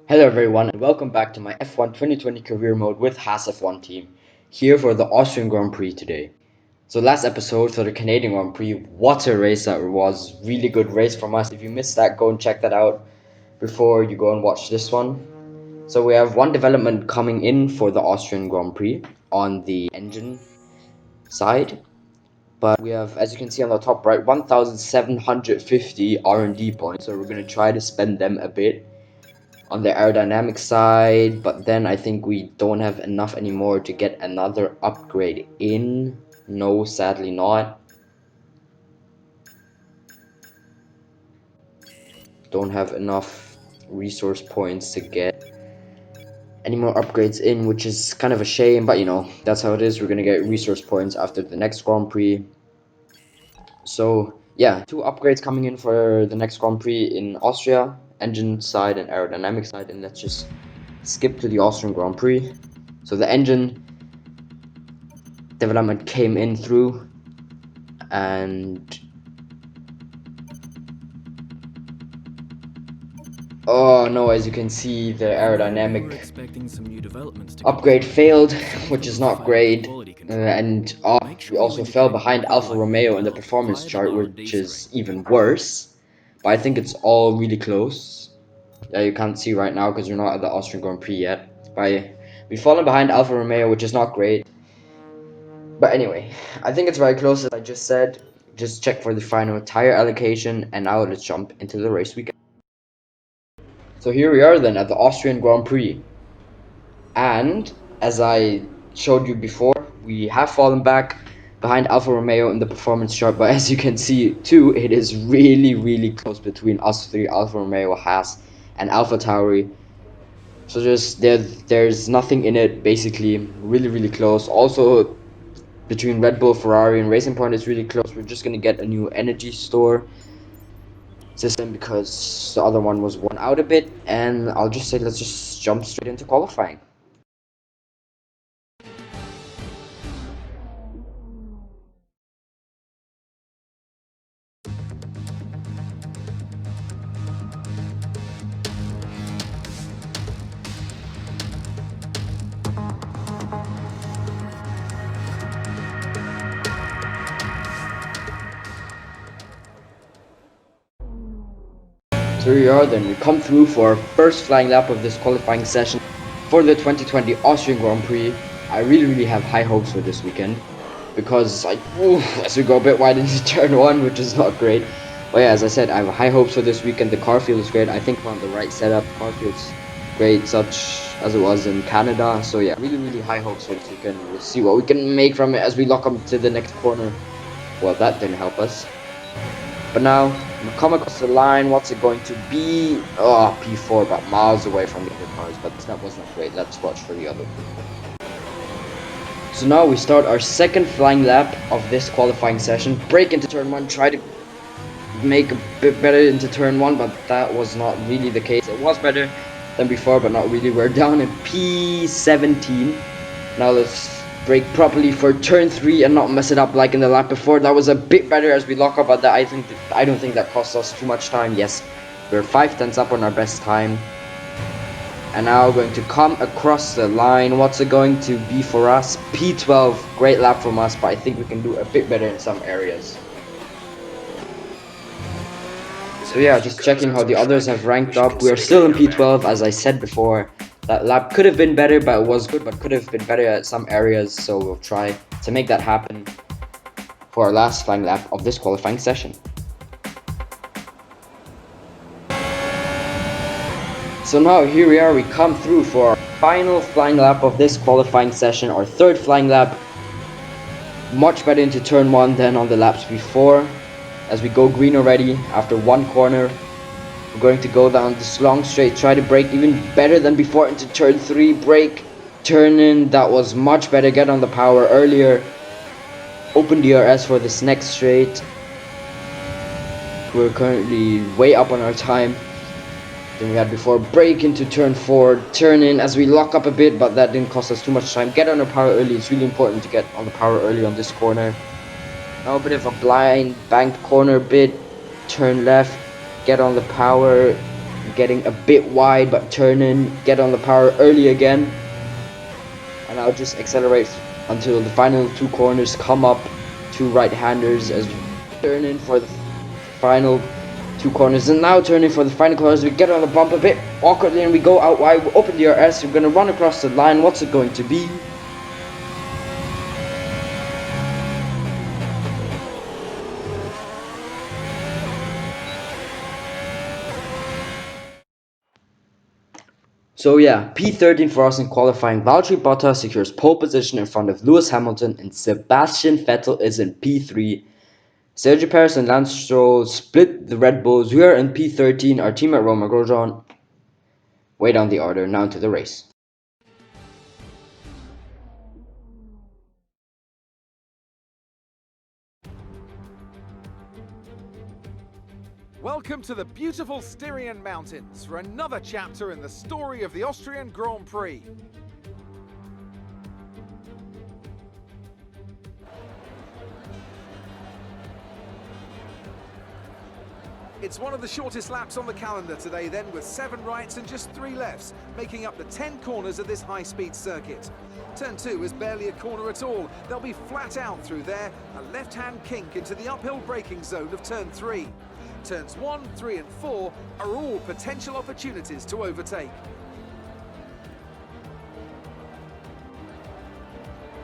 Hello everyone and welcome back to my F1 2020 career mode with Haas F1 team, here for the Austrian Grand Prix today. So last episode for the Canadian Grand Prix, what a race that was, really good race from us. If you missed that, go and check that out before you go and watch this one. So we have one development coming in for the Austrian Grand Prix on the engine side. But we have, as you can see on the top right, 1,750 R&D points, so we're going to try to spend them a bit on the aerodynamic side, but then I think we don't have enough anymore to get another upgrade in. No, sadly not. Don't have enough resource points to get any more upgrades in, which is kind of a shame, but you know, that's how it is. We're gonna get resource points after the next Grand Prix. So yeah, two upgrades coming in for the next Grand Prix in Austria, engine side and aerodynamic side, and let's just skip to the Austrian Grand Prix. So the engine development came in through, and oh no, as you can see, the aerodynamic upgrade failed, which is not great. And we also fell behind Alfa Romeo in the performance chart, which is even worse. But I think it's all really close. Yeah, you can't see right now because you're not at the Austrian Grand Prix yet. But we've fallen behind Alfa Romeo, which is not great. But anyway, I think it's very close, as I just said. Just check for the final tire allocation, and now let's jump into the race weekend. So here we are then at the Austrian Grand Prix. And as I showed you before, we have fallen back behind Alfa Romeo in the performance chart, but as you can see too, it is really close between us three, Alfa Romeo, Haas, and AlphaTauri. So just there's nothing in it, basically. Really close. Also between Red Bull, Ferrari, and Racing Point is really close. We're just gonna get a new energy store system because the other one was worn out a bit, and I'll just say let's just jump straight into qualifying. So here we are then, we come through for our first flying lap of this qualifying session for the 2020 Austrian Grand Prix. I really have high hopes for this weekend because as we go a bit wide into turn 1, which is not great. But yeah, as I said, I have high hopes for this weekend. The car field is great. I think we're on the right setup. The car field's great, such as it was in Canada. So yeah, really high hopes for this weekend. We'll see what we can make from it as we lock up to the next corner. Well, that didn't help us. But now, we come across the line. What's it going to be? Oh, P4, about miles away from the other cars, but that wasn't great. Let's watch for the other. So now we start our second flying lap of this qualifying session. Break into turn 1, try to make a bit better into turn 1, but that was not really the case. It was better than before, but not really. We're down in P17. Now let's brake properly for turn 3 and not mess it up like in the lap before. That was a bit better as we lock up, but I don't think that cost us too much time. Yes, we're 5/10 up on our best time. And now going to come across the line. What's it going to be for us? P12, great lap from us, but I think we can do a bit better in some areas. So yeah, just checking how the others have ranked up. We are still in P12, as I said before. That lap could have been better, but it was good, but could have been better at some areas, so we'll try to make that happen for our last flying lap of this qualifying session. So now here we are, we come through for our final flying lap of this qualifying session, our third flying lap. Much better into turn 1 than on the laps before, as we go green already after one corner. We're going to go down this long straight, try to brake even better than before into turn 3, brake, turn in, that was much better, get on the power earlier, open DRS for this next straight. We're currently way up on our time than we had before. Brake into turn 4, turn in as we lock up a bit, but that didn't cost us too much time. Get on the power early, it's really important to get on the power early on this corner. Now a bit of a blind banked corner bit, turn left, get on the power, getting a bit wide, but turn in, get on the power early again, and I'll just accelerate until the final two corners come up. Two right-handers as we turn in for the final two corners, and now turning for the final corners. We get on the bump a bit awkwardly and we go out wide. We open the DRS, we're going to run across the line. What's it going to be? So yeah, P13 for us in qualifying. Valtteri Bottas secures pole position in front of Lewis Hamilton, and Sebastian Vettel is in P3. Sergio Perez and Lance Stroll split the Red Bulls. We are in P13. Our teammate Romain Grosjean way down the order, now into the race. Welcome to the beautiful Styrian Mountains for another chapter in the story of the Austrian Grand Prix. It's one of the shortest laps on the calendar today then, with 7 rights and just 3 lefts, making up the 10 corners of this high-speed circuit. Turn 2 is barely a corner at all. They'll be flat out through there, a left-hand kink into the uphill braking zone of Turn 3. Turns 1, 3 and 4 are all potential opportunities to overtake.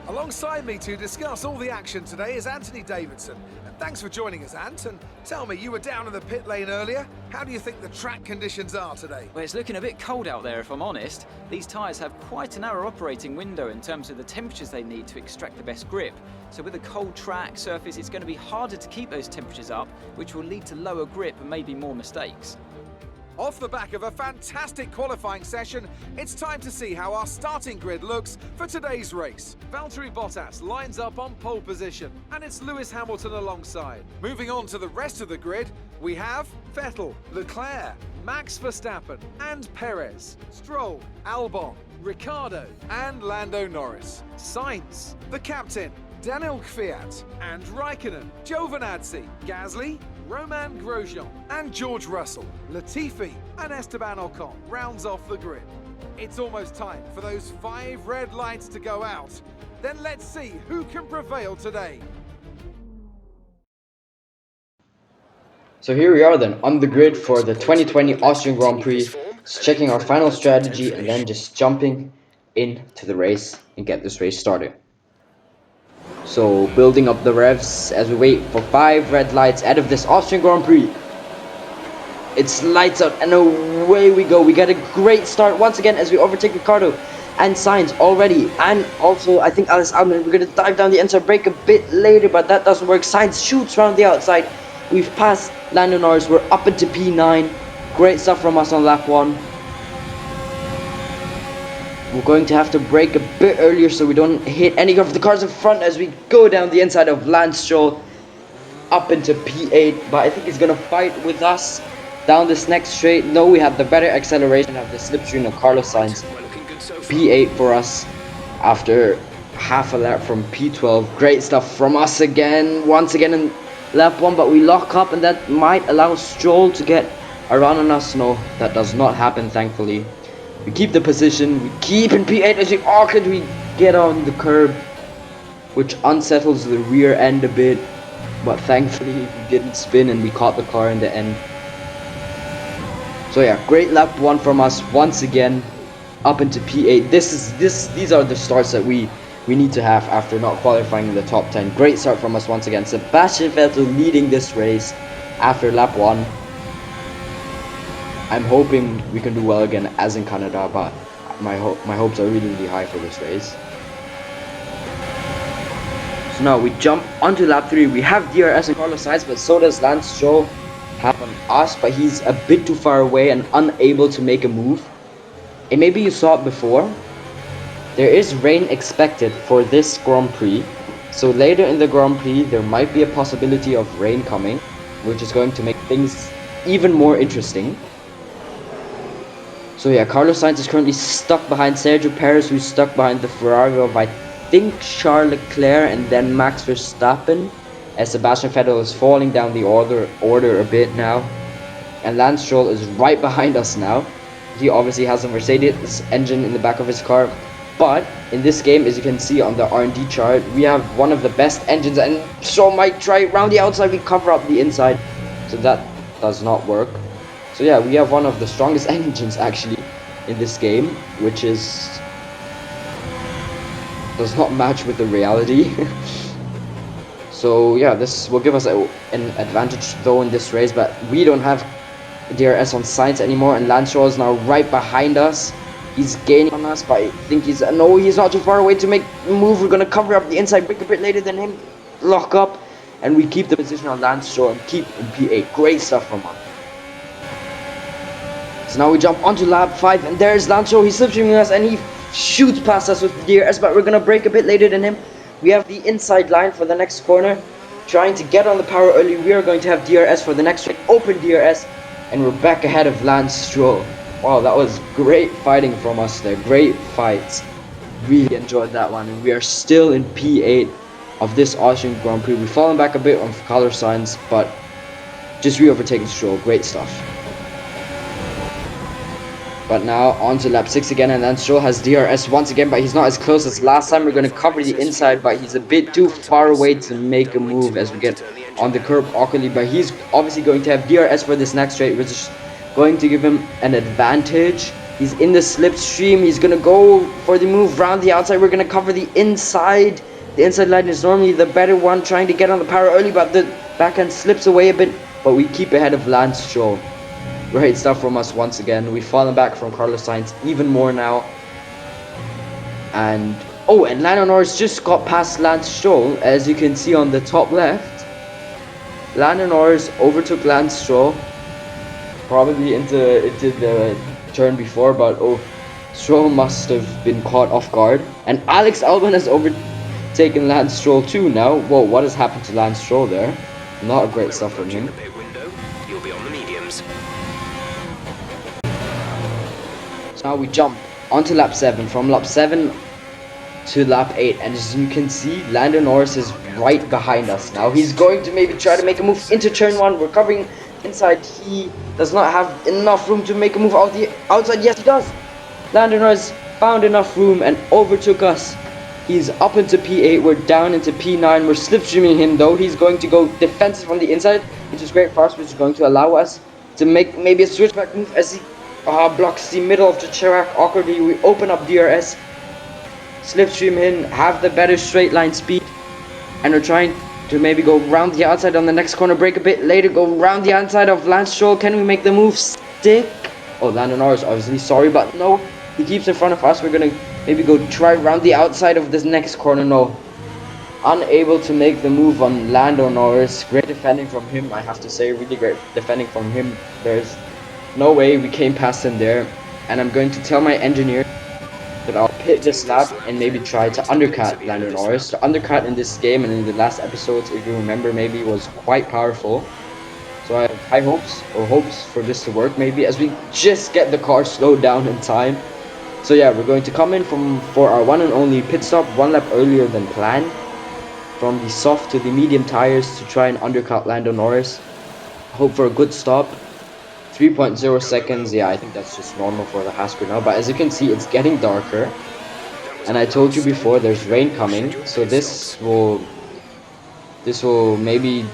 Alongside me to discuss all the action today is Anthony Davidson. And thanks for joining us, Ant. And tell me, you were down in the pit lane earlier. How do you think the track conditions are today? Well, it's looking a bit cold out there, if I'm honest. These tyres have quite a narrow operating window in terms of the temperatures they need to extract the best grip. So with a cold track surface, it's going to be harder to keep those temperatures up, which will lead to lower grip and maybe more mistakes. Off the back of a fantastic qualifying session, it's time to see how our starting grid looks for today's race. Valtteri Bottas lines up on pole position, and it's Lewis Hamilton alongside. Moving on to the rest of the grid, we have Vettel, Leclerc, Max Verstappen, and Perez, Stroll, Albon, Ricciardo, and Lando Norris. Sainz, the captain, Daniel Kvyat, and Raikkonen, Giovinazzi, Gasly, Romain Grosjean, and George Russell, Latifi, and Esteban Ocon rounds off the grid. It's almost time for those 5 red lights to go out. Then let's see who can prevail today. So here we are then, on the grid for the 2020 Austrian Grand Prix, just checking our final strategy and then just jumping into the race and get this race started. So building up the revs as we wait for 5 red lights out of this Austrian Grand Prix. It's lights out and away we go. We get a great start once again as we overtake Ricciardo and Sainz already. And also I think Alex Albon, we're going to dive down the inside, brake a bit later, but that doesn't work. Sainz shoots around the outside. We've passed Lando Norris. We're up into P9. Great stuff from us on lap 1. We're going to have to brake a bit earlier so we don't hit any of the cars in front as we go down the inside of Lance Stroll up into P8. But I think he's going to fight with us down this next straight. No, we have the better acceleration of the slipstream of Carlos Sainz. P8 for us after half a lap from P12. Great stuff from us again, once again in lap 1. But we lock up and that might allow Stroll to get around on us. No, that does not happen, thankfully. We keep the position, we keep in P8 as we awkward, we get on the curb, which unsettles the rear end a bit, but thankfully we didn't spin and we caught the car in the end. So yeah, great lap 1 from us once again, up into P8. These are the starts that we need to have after not qualifying in the top 10. Great start from us once again. Sebastian Vettel leading this race after lap 1. I'm hoping we can do well again as in Canada, but my hopes are really high for this race. So now we jump onto lap 3. We have DRS and Carlos Sainz, but so does Lance Stroll have on us, but he's a bit too far away and unable to make a move. And maybe you saw it before. There is rain expected for this Grand Prix, so later in the Grand Prix there might be a possibility of rain coming, which is going to make things even more interesting. So yeah, Carlos Sainz is currently stuck behind Sergio Perez, who's stuck behind the Ferrari of I think Charles Leclerc and then Max Verstappen, as Sebastian Vettel is falling down the order a bit now. and Lance Stroll is right behind us now. He obviously has a Mercedes engine in the back of his car, but in this game, as you can see on the R&D chart, we have one of the best engines, and Stroll might try around the outside. We cover up the inside, so that does not work. So yeah, we have one of the strongest engines actually in this game, which does not match with the reality. So yeah, this will give us an advantage though in this race, but we don't have DRS on Sainz anymore, and Lance Stroll is now right behind us. He's gaining on us, but I think he's no, he's not too far away to make a move. We're gonna cover up the inside, break a bit later than him, lock up, and we keep the position on Lance Stroll and keep in P8. Great stuff from him. So now we jump onto lap 5, and there's Lance Stroll. He's slipstreaming us, and he shoots past us with the DRS, but we're gonna break a bit later than him. We have the inside line for the next corner, trying to get on the power early. We are going to have DRS for the next straight, open DRS, and we're back ahead of Lance Stroll. Wow, that was great fighting from us there. Great fights. Really enjoyed that one. And we are still in P8 of this Austrian Grand Prix. We've fallen back a bit on color signs, but just re-overtaking Stroll. Great stuff. But now on to lap 6 again, and then Stroll has DRS once again, but he's not as close as last time. We're going to cover the inside, but he's a bit too far away to make a move as we get on the curb awkwardly. But he's obviously going to have DRS for this next straight, which is going to give him an advantage. He's in the slipstream. He's going to go for the move around the outside. We're going to cover the inside. The inside line is normally the better one, trying to get on the power early, but the backhand slips away a bit. But we keep ahead of Lance Stroll. Great stuff from us once again. We've fallen back from Carlos Sainz even more now. And oh, and Lando Norris just got past Lance Stroll, as you can see on the top left. Lando Norris overtook Lance Stroll, probably into the turn before, but oh, Stroll must have been caught off guard. And Alex Albon has overtaken Lance Stroll too now. Whoa, what has happened to Lance Stroll there? Not a great stuff from him. So now we jump onto lap 7. From lap 7 to lap 8, and as you can see, Lando Norris is right behind us now. He's going to maybe try to make a move into turn 1. We're covering inside. He does not have enough room to make a move out the outside. Yes, he does. Lando Norris found enough room and overtook us. He's up into P8. We're down into P9. We're slipstreaming him though. He's going to go defensive from the inside, which is great for us, which is going to allow us to make maybe a switchback move as he blocks the middle of the track awkwardly. We open up DRS, slipstream in, have the better straight line speed, and we're trying to maybe go round the outside on the next corner, break a bit later, go round the outside of Lance Stroll. Can we make the move stick? Oh, Lando Norris obviously, sorry, but no, he keeps in front of us. We're gonna maybe go try round the outside of this next corner. No, unable to make the move on Lando Norris. Great defending from him, I have to say, really great defending from him. There's no way we came past him there, and I'm going to tell my engineer that I'll pit this lap and maybe try to undercut Lando Norris. The undercut in this game and in the last episodes, if you remember, maybe was quite powerful. So I have high hopes for this to work, maybe, as we just get the car slowed down in time. So yeah, we're going to come in for our one and only pit stop 1 lap earlier than planned, from the soft to the medium tires, to try and undercut Lando Norris. Hope for a good stop. 3.0 seconds, yeah, I think that's just normal for the Haas crew now, but as you can see, it's getting darker, and I told you before, there's rain coming, so this will maybe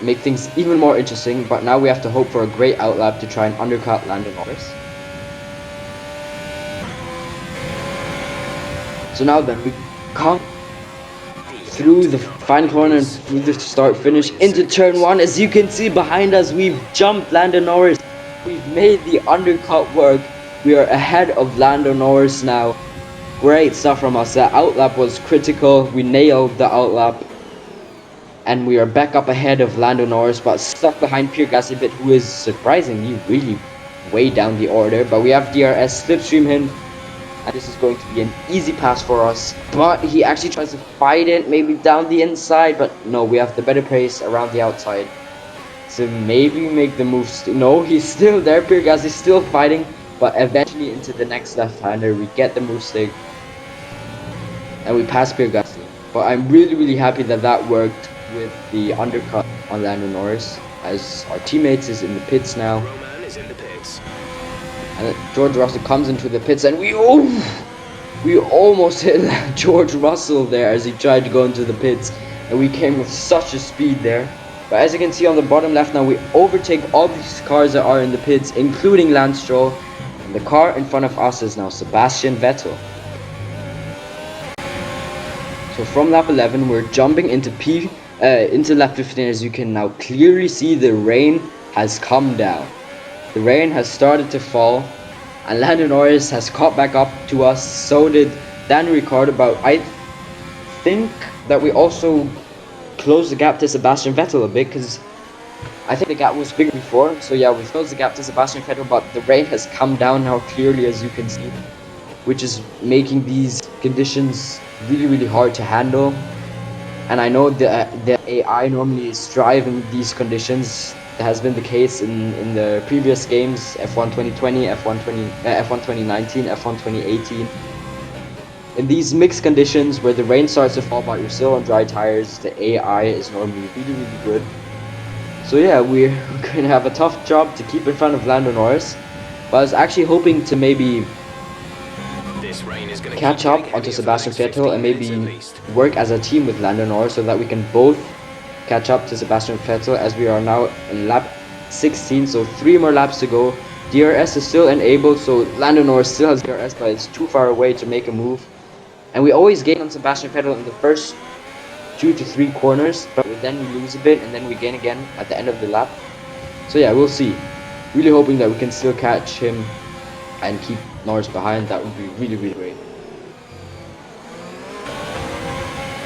make things even more interesting. But now we have to hope for a great outlap to try and undercut Lando Norris. So now then, we come through the final corner and through the start finish into turn 1. As you can see behind us, we've jumped Lando Norris. We've made the undercut work. We are ahead of Lando Norris now. Great stuff from us. The outlap was critical. We nailed the outlap. And we are back up ahead of Lando Norris, but stuck behind Pierre Gasly a bit, who is surprisingly really way down the order. But we have DRS, slipstream him, and this is going to be an easy pass for us. But he actually tries to fight it, maybe down the inside, but no, we have the better pace around the outside. So maybe make the move. No, he's still there. Pierre Gasly is still fighting, but eventually into the next left-hander, we get the move stick, and we pass Pierre Gasly. But I'm really happy that that worked with the undercut on Lando Norris, as our teammates is in the pits now. And George Russell comes into the pits, and we almost hit George Russell there as he tried to go into the pits, and we came with such a speed there. But as you can see on the bottom left now, we overtake all these cars that are in the pits, including Lance Stroll, and the car in front of us is now Sebastian Vettel. So from lap 11, we're jumping into lap 15. As you can now clearly see, the rain has come down. The rain has started to fall, and Lando Norris has caught back up to us. So did Daniel Ricciardo. But I think that we also closed the gap to Sebastian Vettel a bit, because I think the gap was bigger before. So yeah, we closed the gap to Sebastian Vettel, but the rain has come down now clearly, as you can see, which is making these conditions really hard to handle. And I know the AI normally is driving these conditions. That has been the case in the previous games, F1 2020, F1 2019, F1 2018. In these mixed conditions where the rain starts to fall but you're still on dry tires, the AI is normally really good. So yeah, we're going to have a tough job to keep in front of Lando Norris. But I was actually hoping to maybe catch up onto Sebastian Vettel and maybe work as a team with Lando Norris, so that we can both catch up to Sebastian Vettel, as we are now in lap 16, so 3 more laps to go. DRS is still enabled, so Lando Norris still has DRS, but it's too far away to make a move. And we always gain on Sebastian Vettel in the first 2 to 3 corners, but then we lose a bit and then we gain again at the end of the lap. So yeah, we'll see. Really hoping that we can still catch him and keep Norris behind. That would be really great.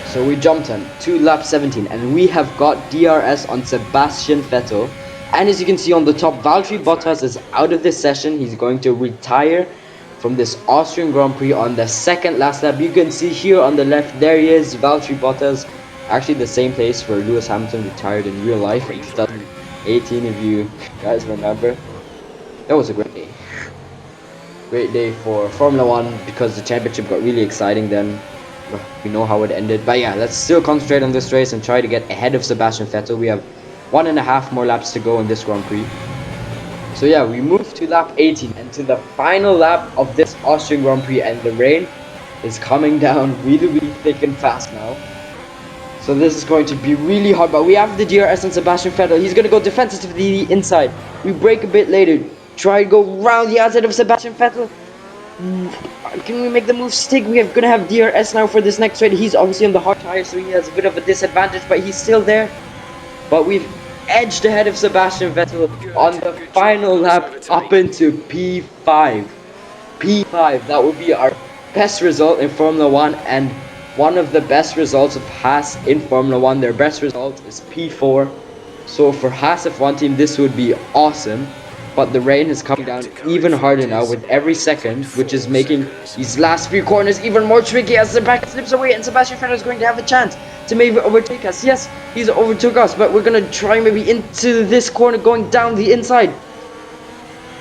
So we jumped on to lap 17 and we have got DRS on Sebastian Vettel. And as you can see on the top, Valtteri Bottas is out of this session. He's going to retire from this Austrian Grand Prix on the second last lap. You can see here on the left, there he is, Valtteri Bottas. Actually the same place where Lewis Hamilton retired in real life in 2018, if you guys remember. That was a great day. Great day for Formula 1, because the championship got really exciting then. We know how it ended. But yeah, let's still concentrate on this race and try to get ahead of Sebastian Vettel. We have 1.5 more laps to go in this Grand Prix. So yeah, we move to lap 18 and to the final lap of this Austrian Grand Prix, and the rain is coming down really thick and fast now. So this is going to be really hard, but we have the DRS on Sebastian Vettel. He's going to go defensive to the inside. We brake a bit later. Try to go round the outside of Sebastian Vettel. Can we make the move stick? We're going to have DRS now for this next race. He's obviously on the hard tire, so he has a bit of a disadvantage, but he's still there. But we've edged ahead of Sebastian Vettel on the final lap up into P5. P5, that would be our best result in Formula 1 and one of the best results of Haas in Formula 1. Their best result is P4. So for Haas F1 team, this would be awesome. But the rain is coming down even harder now with every second, which is making these last few corners even more tricky as the back slips away and Sebastian Vettel is going to have a chance to maybe overtake us. Yes, he's overtook us, but we're going to try maybe into this corner going down the inside.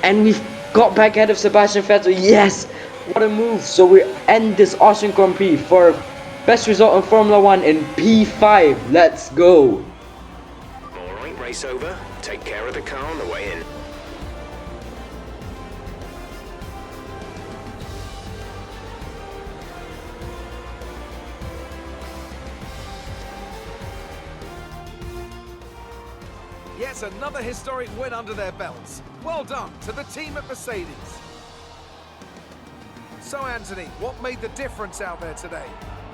And we've got back ahead of Sebastian Vettel. Yes, what a move. So we end this Austrian Grand Prix for best result in Formula 1 in P5. Let's go. Alright, race over. Take care of the car on the way in. Yes, another historic win under their belts. Well done to the team at Mercedes. So Anthony, what made the difference out there today?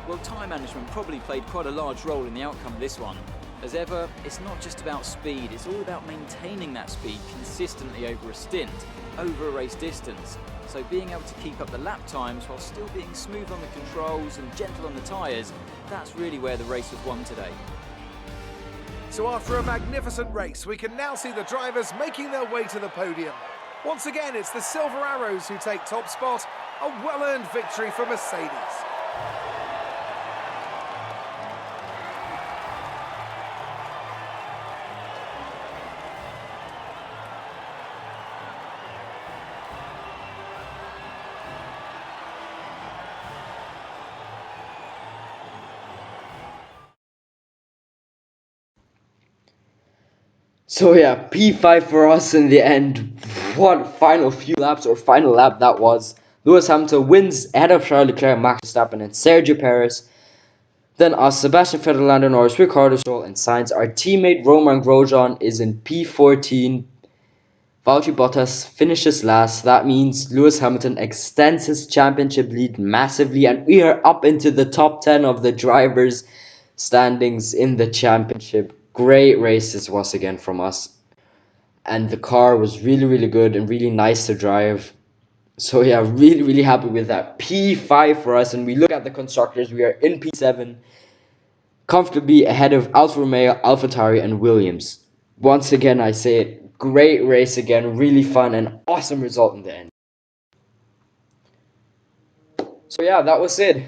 Well, time management probably played quite a large role in the outcome of this one. As ever, it's not just about speed, it's all about maintaining that speed consistently over a stint, over a race distance. So being able to keep up the lap times while still being smooth on the controls and gentle on the tyres, that's really where the race was won today. So after a magnificent race, we can now see the drivers making their way to the podium. Once again, it's the Silver Arrows who take top spot, a well-earned victory for Mercedes. So yeah, P5 for us in the end. what final few laps or final lap that was. Lewis Hamilton wins ahead of Charles Leclerc, Max Verstappen, and Sergio Perez. Then Sebastian Vettel, Lando Norris, Ricardo Stroll, and Sainz. Our teammate Romain Grosjean is in P14. Valtteri Bottas finishes last. That means Lewis Hamilton extends his championship lead massively, and we are up into the top 10 of the drivers' standings in the championship. Great race this was again from us, and the car was really good and really nice to drive. So yeah, really happy with that. P5 for us, and we look at the constructors. We are in P7, comfortably ahead of Alfa Romeo, AlphaTauri, and Williams. Once again, I say it, great race again, really fun and awesome result in the end. So yeah, that was it.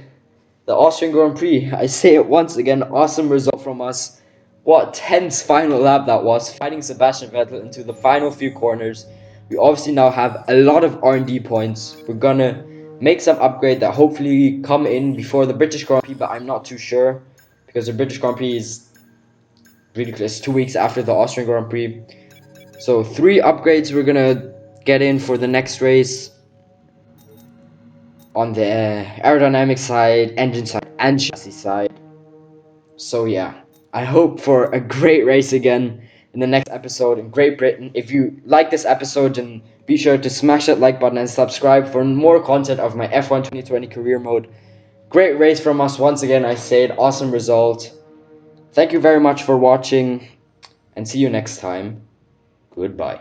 The Austrian Grand Prix. I say it once again, awesome result from us. What tense final lap that was, fighting Sebastian Vettel into the final few corners. We obviously now have a lot of R&D points. We're gonna make some upgrade that hopefully come in before the British Grand Prix, but I'm not too sure because the British Grand Prix is really close, 2 weeks after the Austrian Grand Prix. So 3 upgrades we're gonna get in for the next race on the aerodynamic side, engine side, and chassis side. So yeah, I hope for a great race again in the next episode in Great Britain. If you like this episode, then be sure to smash that like button and subscribe for more content of my F1 2020 career mode. Great race from us once again, I said. Awesome result. Thank you very much for watching, and see you next time. Goodbye.